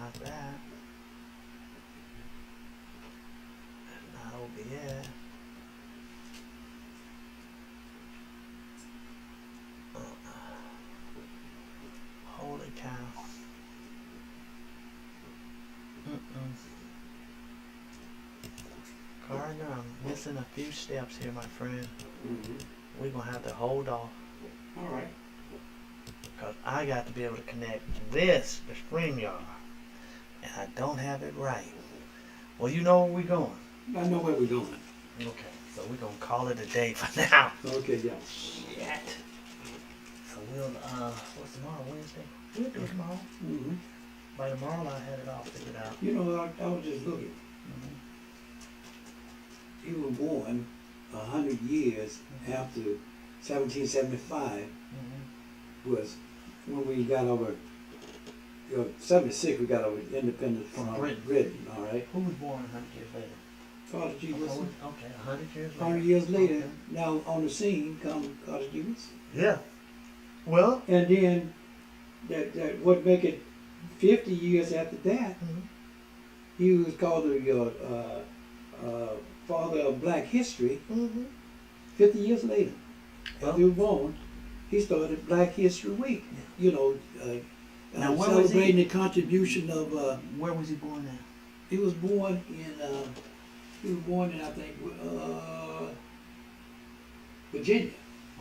like that. Not OBS. Holy cow. Gardner, I'm missing a few steps here, my friend. We're going to have to hold off. All right. Because I got to be able to connect this to StreamYard. And I don't have it right. Well, you know where we're going. I know where we're going. Okay, so we're going to call it a day for now. Okay, yeah. Shit. So we'll, what's tomorrow, Wednesday? We'll do it tomorrow. Mm-hmm. By tomorrow, I'll have it all figured out. You know, I was just looking. Mm-hmm. He was born 100 years after 1775 was when we got our, 76 we got our independence from Britain, all right? Who was born 100 years later? Carter G. Woodson. Okay, 100 years later. 100 years later, Okay. now on the scene come Carter G. Woodson. Yeah. Well. And then, that what make it 50 years after that, he was called the father of black history. 50 years later, after he was born, he started Black History Week. You know, now, celebrating the contribution of. Where was he born at? He was born in. I think, Virginia.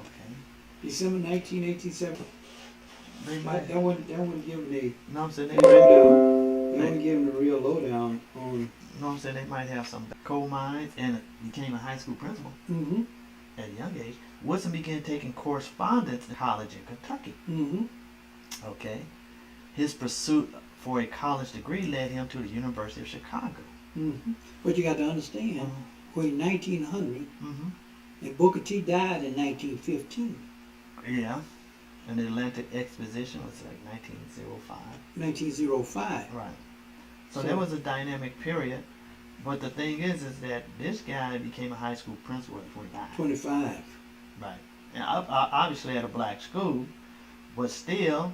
Okay. December 1987. They might. That wouldn't give him the. No, I'm saying they lowdown. They wouldn't give him the real lowdown on. No, I'm saying they might have some coal mines and became a high school principal at a young age. Woodson began taking correspondence in college in Kentucky. Okay. His pursuit for a college degree led him to the University of Chicago. But you got to understand, in 1900, and Booker T died in 1915. Yeah. And the Atlantic Exposition was like 1905. 1905. Right. So there was a dynamic period. But the thing is that this guy became a high school principal at 25. 25. Right. And obviously at a black school, but still,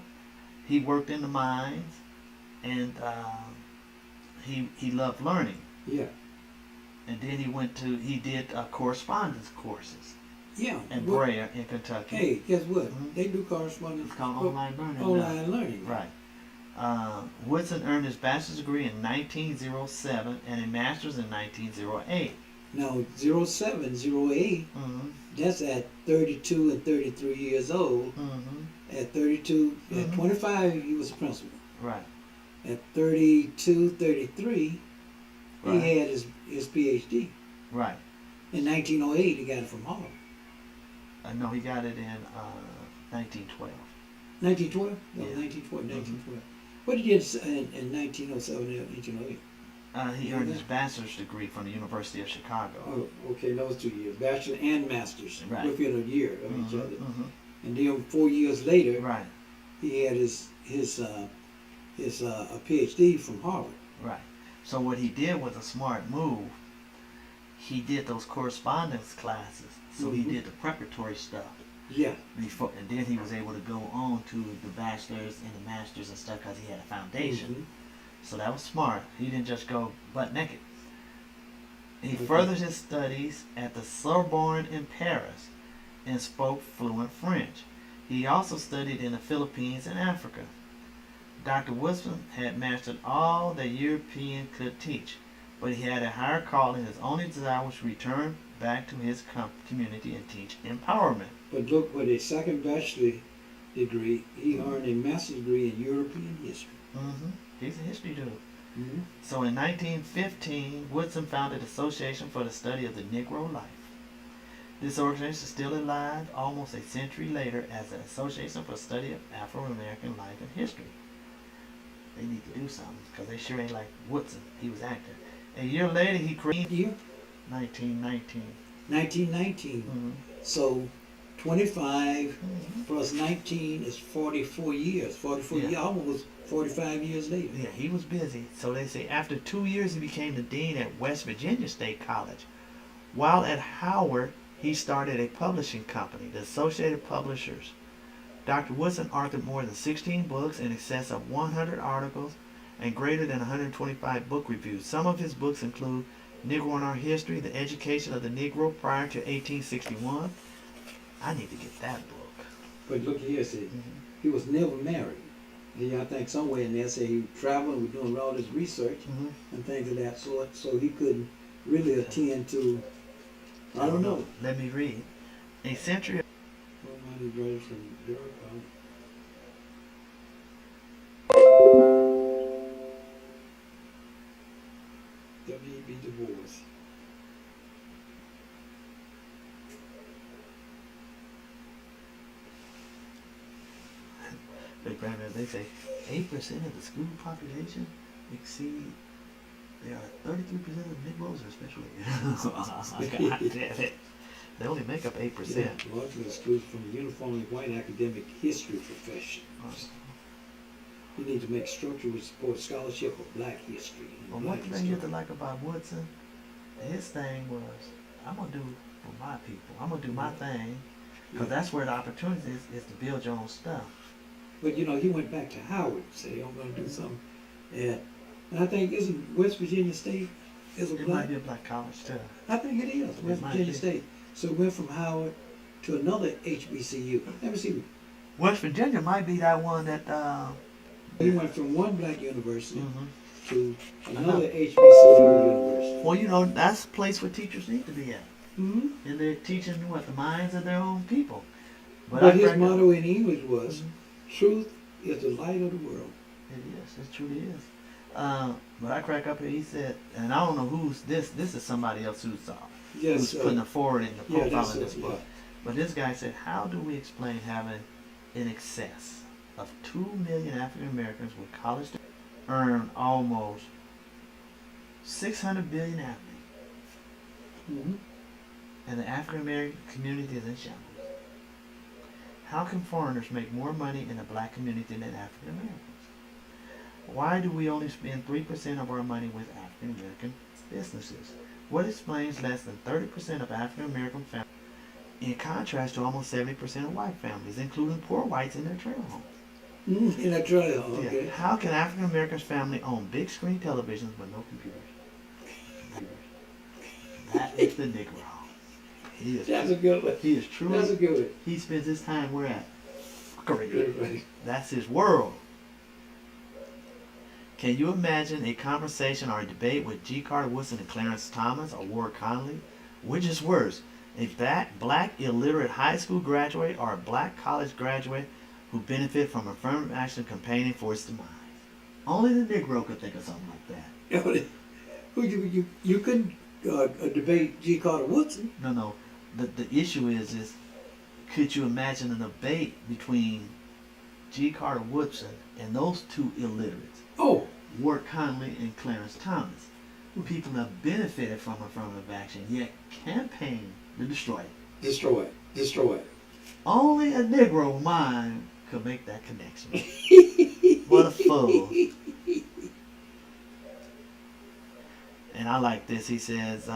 he worked in the mines, and he loved learning. Yeah. And then he did correspondence courses. Yeah. In Brea in Kentucky. Hey, guess what? They do correspondence. It's called online learning. Online learning. Right. Woodson earned his bachelor's degree in 1907 and a master's in 1908. Now, 07, 08, that's at 32 and 33 years old. At 32, at 25, he was a principal. Right. At 32, 33, he had his PhD. Right. In 1908, he got it from Harvard. No, he got it in 1912. 1912? No, Yeah. 1912, 1912. What did he get in 1907 and 1908? He earned his bachelor's degree from the University of Chicago. Oh, okay, those 2 years, bachelor and master's, within a year of each other. And then 4 years later, he had his PhD from Harvard. Right. So what he did was a smart move. He did those correspondence classes. So he did the preparatory stuff. Yeah. Before, and then he was able to go on to the bachelor's and the master's and stuff because he had a foundation. So that was smart. He didn't just go butt naked. He furthered his studies at the Sorbonne in Paris and spoke fluent French. He also studied in the Philippines and Africa. Dr. Woodson had mastered all that European could teach, but he had a higher calling. His only desire was to return back to his community and teach empowerment. But look, with a second bachelor degree, he earned a master's degree in European history. He's a history dude. So in 1915, Woodson founded the Association for the Study of the Negro Life. This organization is still alive almost a century later as the Association for the Study of Afro-American Life and History. They need to do something because they sure ain't like Woodson. He was active. A year later, he created... Year? 1919. 1919. So 25 plus 19 is 44 years. 44 years, almost 45 years later. Yeah, he was busy. So they say after 2 years, he became the dean at West Virginia State College. While at Howard, he started a publishing company, the Associated Publishers. Dr. Woodson authored more than 16 books in excess of 100 articles and greater than 125 book reviews. Some of his books include Negro and Our History, The Education of the Negro Prior to 1861. I need to get that book. But look here, see, he was never married. And I think somewhere in there say he was traveling, was doing all this research and things of that sort, so he couldn't really attend to, I don't know. Let me read. A century of W.E.B. Du Bois. Big grandmother, they say 8% of the school population exceed. There are 33% of Negroes are special ed. God damn it. They only make up 8%. Yeah, largely excluded from the uniformly white academic history profession. You need to make structure which supports scholarship of black history. Well, one thing you have to like about Woodson, his thing was, I'm going to do for my people. I'm going to do my thing. Because that's where the opportunity is to build your own stuff. But you know, he went back to Howard, say, I'm going to do something. And I think, isn't West Virginia State is a It black? might be a black college too. I think it is, West Virginia State. So it went from Howard to another HBCU. Let me see. West Virginia might be that one that... He went from one black university to another HBCU university. Well, you know, that's a place where teachers need to be at. Mm-hmm. And they're teaching what, the minds of their own people. But his motto in English was, truth is the light of the world. It is. It truly is. But I crack up here, he said, and I don't know who's this. This is somebody else who's putting it forward in the profile in this book. But this guy said, how do we explain having in excess of 2 million African Americans with college degrees earn almost 600 billion annually, and the African American community is in shambles? How can foreigners make more money in the black community than African Americans? Why do we only spend 3% of our money with African American businesses? What explains less than 30% of African American families, in contrast to almost 70% of white families, including poor whites in their trailer homes? In a trailer home, okay. Yeah. How can African Americans family own big screen televisions but no computers? That is the Negro. He is. That's a good one. He is truly. That's a good one. He spends his time where at? Right. That's his world. Can you imagine a conversation or a debate with G. Carter Woodson and Clarence Thomas or Ward Conley? Which is worse, a black illiterate high school graduate or a black college graduate who benefit from affirmative action campaigning for its demise? Only the Negro could think of something like that. You couldn't debate G. Carter Woodson. No. The issue is could you imagine a debate between G. Carter Woodson and those two illiterates? Oh. Ward Conley and Clarence Thomas. People have benefited from affirmative action, yet campaign to destroy it. Destroy it. Only a Negro mind could make that connection. What a fool. And I like this. He says,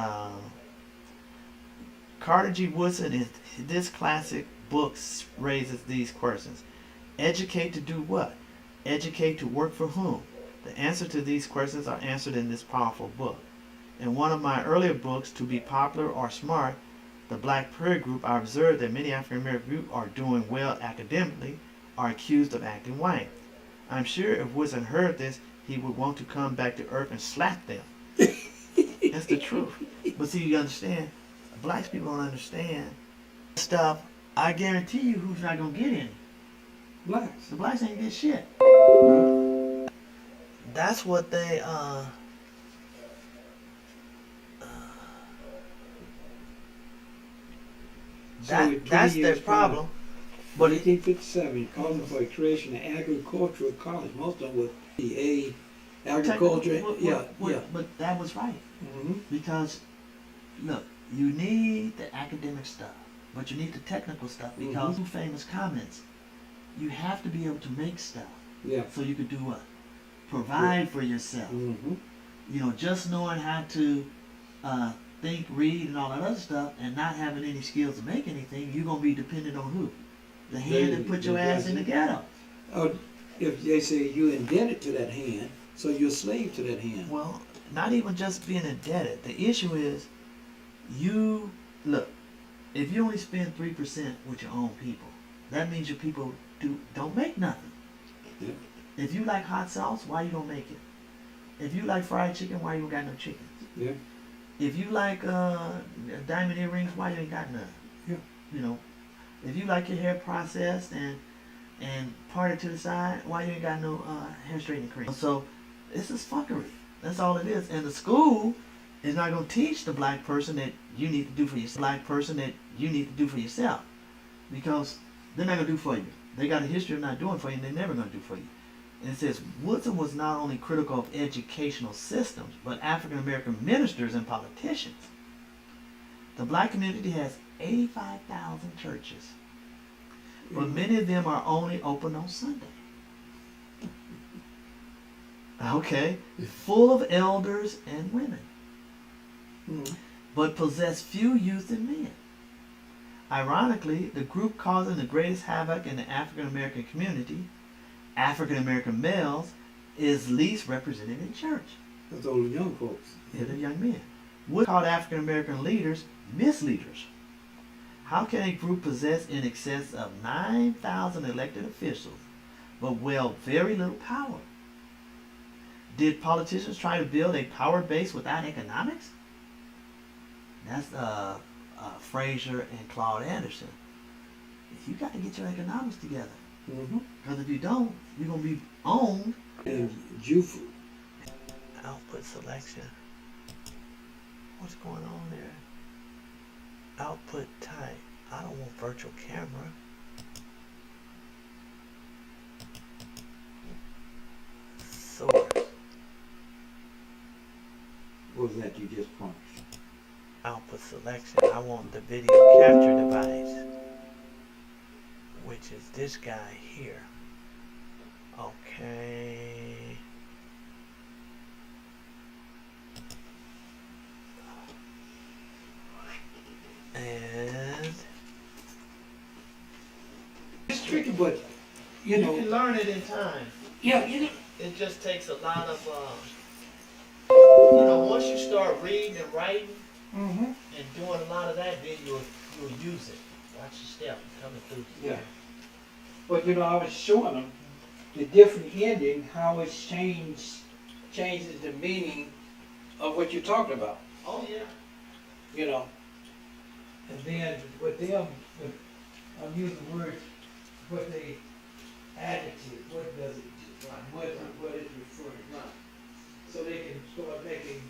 Carter G. Woodson, in this classic book, raises these questions. Educate to do what? Educate to work for whom? The answer to these questions are answered in this powerful book. In one of my earlier books, To Be Popular or Smart, the Black Peer Group, I observed that many African American groups are doing well academically, are accused of acting white. I'm sure if Woodson heard this, he would want to come back to earth and slap them. That's the truth. But see, you understand, black people don't understand stuff. I guarantee you who's not going to get any. Blacks. The blacks ain't get shit. That's what they, that's their problem. But 1857, calling for a creation of agricultural college. Most of them was the agriculture. But that was right. Mm-hmm. Because, look, you need the academic stuff, but you need the technical stuff because two famous comments. You have to be able to make stuff. Yeah. So you could do what? Provide for yourself. Mm-hmm. You know, just knowing how to think, read, and all that other stuff, and not having any skills to make anything, you're gonna be dependent on who? The hand that put your ass in the ghetto. If they say you indebted to that hand, So you're a slave to that hand. Well, not even just being indebted. The issue is, you look. If you only spend 3% with your own people, that means your people don't make nothing. Yeah. If you like hot sauce, why you don't make it? If you like fried chicken, why you don't got no chicken? Yeah. If you like diamond earrings, why you ain't got none? Yeah. You know, if you like your hair processed and parted to the side, why you ain't got no hair straightening cream? So this is fuckery. That's all it is. And the school is not going to teach the black person that you need to do for yourself. Black person that you need to do for yourself, because they're not going to do for you. They got a history of not doing for you, and they're never going to do for you. And it says Woodson was not only critical of educational systems, but African American ministers and politicians. The black community has 85,000 churches, but many of them are only open on Sunday. Okay, full of elders and women, but possess few youth and men. Ironically, the group causing the greatest havoc in the African American community, African American males, is least represented in church. That's all the young folks. Yeah, the young men. Wood called African American leaders misleaders. How can a group possess in excess of 9,000 elected officials but wield very little power? Did politicians try to build a power base without economics? That's Fraser and Claude Anderson. You got to get your economics together. Because if you don't, you're going to be owned. And Jufu. Output selection. What's going on there? Output type. I don't want virtual camera. Source. What was that you just punched? Output selection. I want the video capture device, which is this guy here. Okay. And It's tricky, but you know. can learn it in time. Yeah, you know. It just takes a lot of, once you start reading and writing and doing a lot of that, then you'll use it. Watch your step coming through. Yeah. But you know, I was showing them the different ending, how it's changes the meaning of what you're talking about. Oh yeah. You know. And then with them, I'm using words, what they adjective, what does it do? What is referring to? So they can start making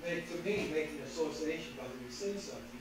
an association by the say something.